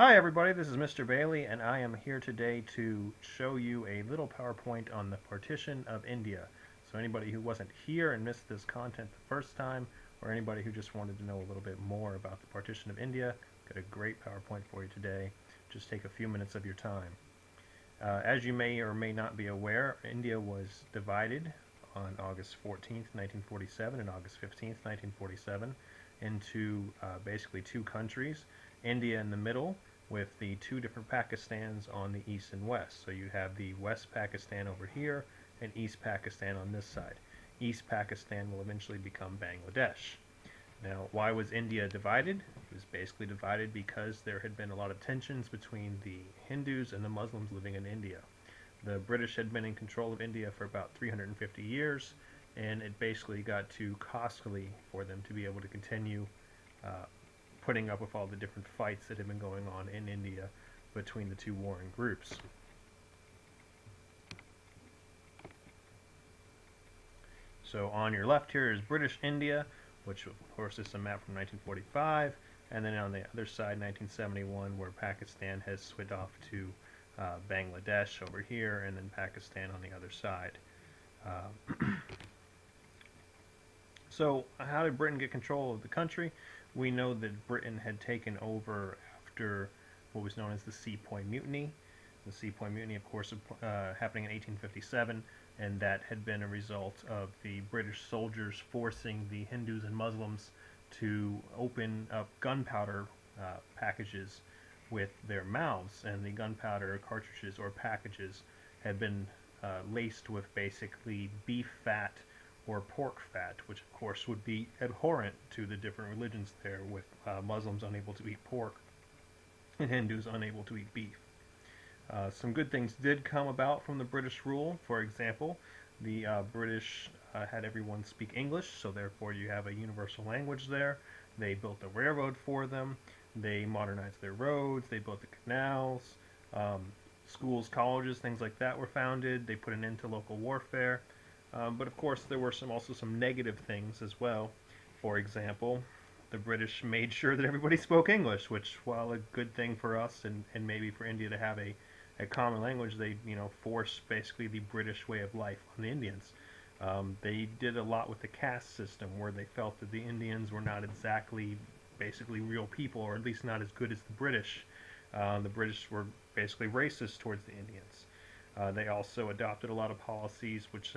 Hi everybody, this is Mr. Bailey and I am here today to show you a little PowerPoint on the Partition of India. So anybody who wasn't here and missed this content the first time, or anybody who just wanted to know a little bit more about the Partition of India, got a great PowerPoint for you today. Just take a few minutes of your time. As you may or may not be aware, India was divided on August 14th, 1947 and August 15th, 1947 into basically two countries. India in the middle with the two different Pakistans on the east and west. So you have the West Pakistan over here and East Pakistan on this side. East Pakistan will eventually become Bangladesh. Now, why was India divided? It was basically divided because there had been a lot of tensions between the Hindus and the Muslims living in India. The British had been in control of India for about 350 years, and it basically got too costly for them to be able to continue putting up with all the different fights that have been going on in India between the two warring groups. So on your left here is British India, which of course is a map from 1945, and then on the other side 1971, where Pakistan has switched off to Bangladesh over here, and then Pakistan on the other side. So how did Britain get control of the country? We know that Britain had taken over after what was known as the Sepoy Mutiny. The Sepoy Mutiny, of course, happening in 1857, and that had been a result of the British soldiers forcing the Hindus and Muslims to open up gunpowder packages with their mouths, and the gunpowder cartridges or packages had been laced with basically beef fat or pork fat, which of course would be abhorrent to the different religions there, with Muslims unable to eat pork and Hindus unable to eat beef. Some good things did come about from the British rule. For example, the British had everyone speak English, so therefore you have a universal language there. They built the railroad for them, they modernized their roads, they built the canals, schools, colleges, things like that were founded. They put an end to local warfare. But of course there were also some negative things as well. For example, the British made sure that everybody spoke English, which, while a good thing for us and maybe for India to have a common language, they forced basically the British way of life on the Indians. They did a lot with the caste system, where they felt that the Indians were not exactly basically real people, or at least not as good as the British. The British were basically racist towards the Indians. They also adopted a lot of policies which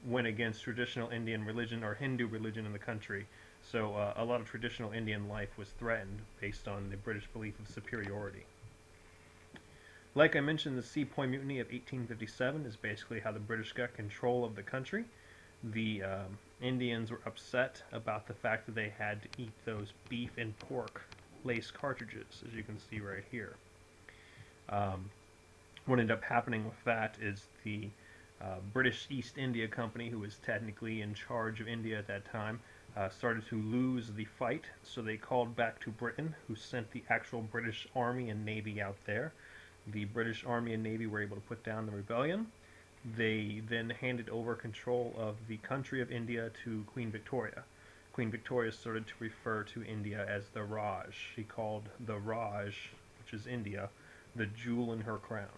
went against traditional Indian religion or Hindu religion in the country. So a lot of traditional Indian life was threatened based on the British belief of superiority. Like I mentioned, the Sepoy Mutiny of 1857 is basically how the British got control of the country. The Indians were upset about the fact that they had to eat those beef and pork lace cartridges, as you can see right here. What ended up happening with that is the British East India Company, who was technically in charge of India at that time, started to lose the fight, so they called back to Britain, who sent the actual British Army and Navy out there. The British Army and Navy were able to put down the rebellion. They then handed over control of the country of India to Queen Victoria. Queen Victoria started to refer to India as the Raj. She called the Raj, which is India, the jewel in her crown.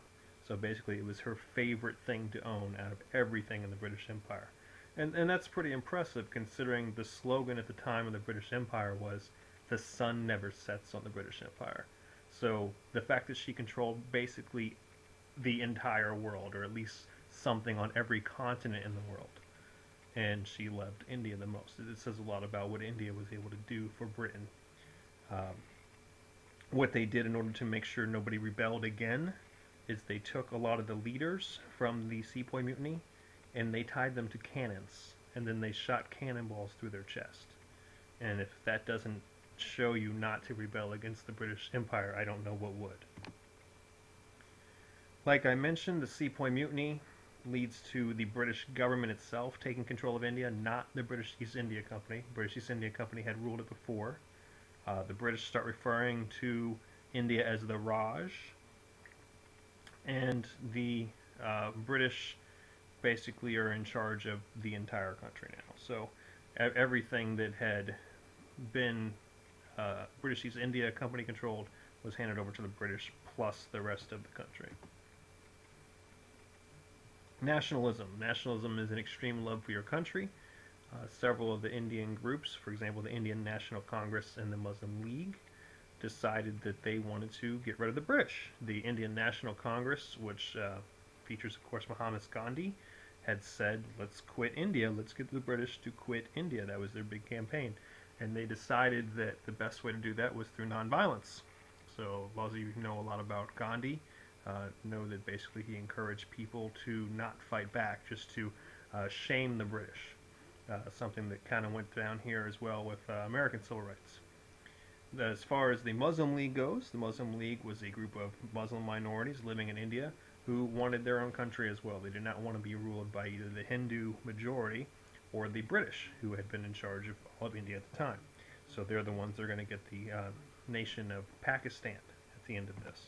So basically it was her favorite thing to own out of everything in the British Empire. And that's pretty impressive, considering the slogan at the time of the British Empire was, "The sun never sets on the British Empire." So the fact that she controlled basically the entire world, or at least something on every continent in the world, and she loved India the most. It says a lot about what India was able to do for Britain. What they did in order to make sure nobody rebelled again is they took a lot of the leaders from the Sepoy Mutiny and they tied them to cannons, and then they shot cannonballs through their chest. And if that doesn't show you not to rebel against the British Empire, I don't know what would. Like I mentioned, the Sepoy Mutiny leads to the British government itself taking control of India, not the British East India Company. The British East India Company had ruled it before. The British start referring to India as the Raj, and the British basically are in charge of the entire country now. So everything that had been British East India Company controlled was handed over to the British plus the rest of the country. Nationalism. Nationalism is an extreme love for your country. Several of the Indian groups, for example, the Indian National Congress and the Muslim League, decided that they wanted to get rid of the British. The Indian National Congress, which features, of course, Mahatma Gandhi, had said, let's quit India, let's get the British to quit India. That was their big campaign. And they decided that the best way to do that was through nonviolence. So, those of you who know a lot about Gandhi know that basically he encouraged people to not fight back, just to shame the British. Something that kind of went down here as well with American civil rights. As far as the Muslim League goes, the Muslim League was a group of Muslim minorities living in India who wanted their own country as well. They did not want to be ruled by either the Hindu majority or the British, who had been in charge of all of India at the time. So they're the ones that are going to get the nation of Pakistan at the end of this.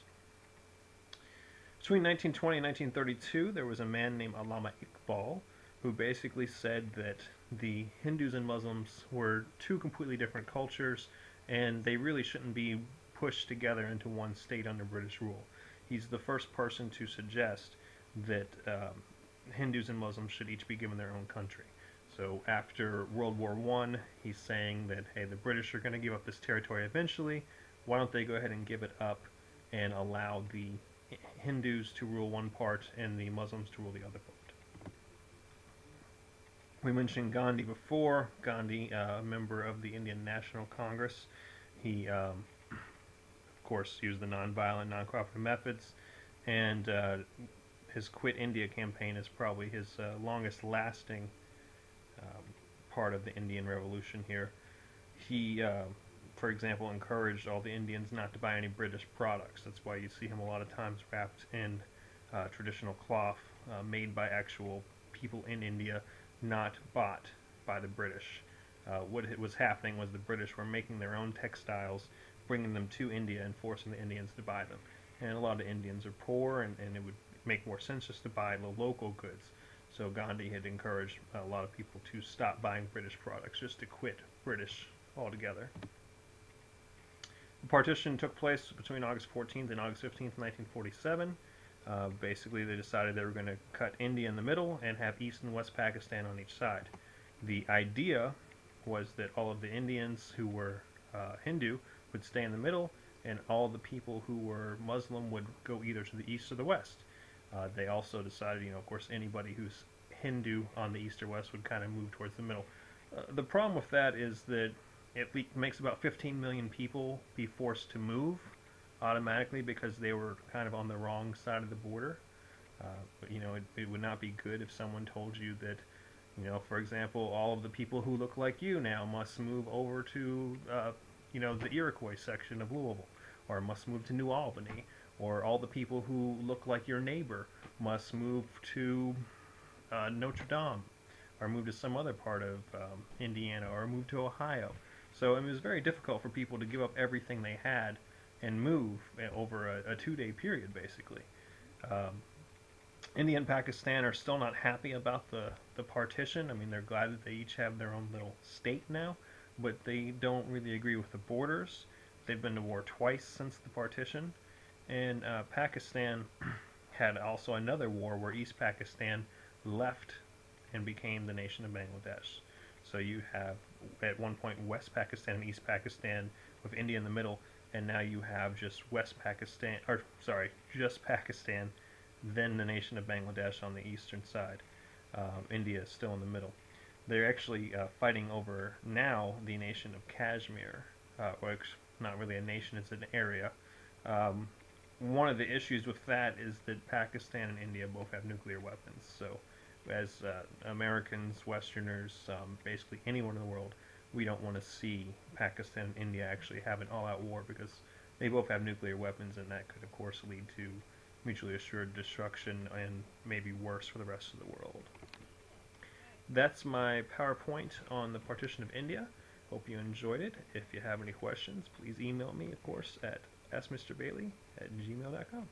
Between 1920 and 1932, there was a man named Allama Iqbal who basically said that the Hindus and Muslims were two completely different cultures, and they really shouldn't be pushed together into one state under British rule. He's the first person to suggest that Hindus and Muslims should each be given their own country. So after World War I, he's saying that, hey, the British are going to give up this territory eventually. Why don't they go ahead and give it up and allow the Hindus to rule one part and the Muslims to rule the other part? We mentioned Gandhi before. Gandhi, a member of the Indian National Congress. He, of course, used the nonviolent, non-cooperative methods, and his Quit India campaign is probably his longest-lasting part of the Indian Revolution here. He, for example, encouraged all the Indians not to buy any British products. That's why you see him a lot of times wrapped in traditional cloth made by actual people in India, not bought by the British. What was happening was the British were making their own textiles, bringing them to India and forcing the Indians to buy them. And a lot of the Indians are poor, and it would make more sense just to buy the local goods. So Gandhi had encouraged a lot of people to stop buying British products, just to quit British altogether. The partition took place between August 14th and August 15th, 1947. Basically, they decided they were going to cut India in the middle and have East and West Pakistan on each side. The idea was that all of the Indians who were Hindu would stay in the middle, and all the people who were Muslim would go either to the east or the west. They also decided, of course, anybody who's Hindu on the east or west would kind of move towards the middle. The problem with that is that it makes about 15 million people be forced to move automatically because they were kind of on the wrong side of the border. But it would not be good if someone told you that, for example, all of the people who look like you now must move over to, the Iroquois section of Louisville, or must move to New Albany, or all the people who look like your neighbor must move to Notre Dame, or move to some other part of Indiana, or move to Ohio. So it was very difficult for people to give up everything they had and move over a 2-day period, basically. India and Pakistan are still not happy about the partition. I mean, they're glad that they each have their own little state now, but they don't really agree with the borders. They've been to war twice since the partition. And Pakistan had also another war where East Pakistan left and became the nation of Bangladesh. So you have, at one point, West Pakistan and East Pakistan with India in the middle, and now you have just just Pakistan, then the nation of Bangladesh on the eastern side. India is still in the middle. They're actually fighting over now the nation of Kashmir, which not really a nation, it's an area. One of the issues with that is that Pakistan and India both have nuclear weapons. So as Americans, Westerners, basically anyone in the world, we don't want to see Pakistan and India actually have an all-out war because they both have nuclear weapons, and that could, of course, lead to mutually assured destruction and maybe worse for the rest of the world. That's my PowerPoint on the Partition of India. Hope you enjoyed it. If you have any questions, please email me, of course, at askmrbailey@gmail.com.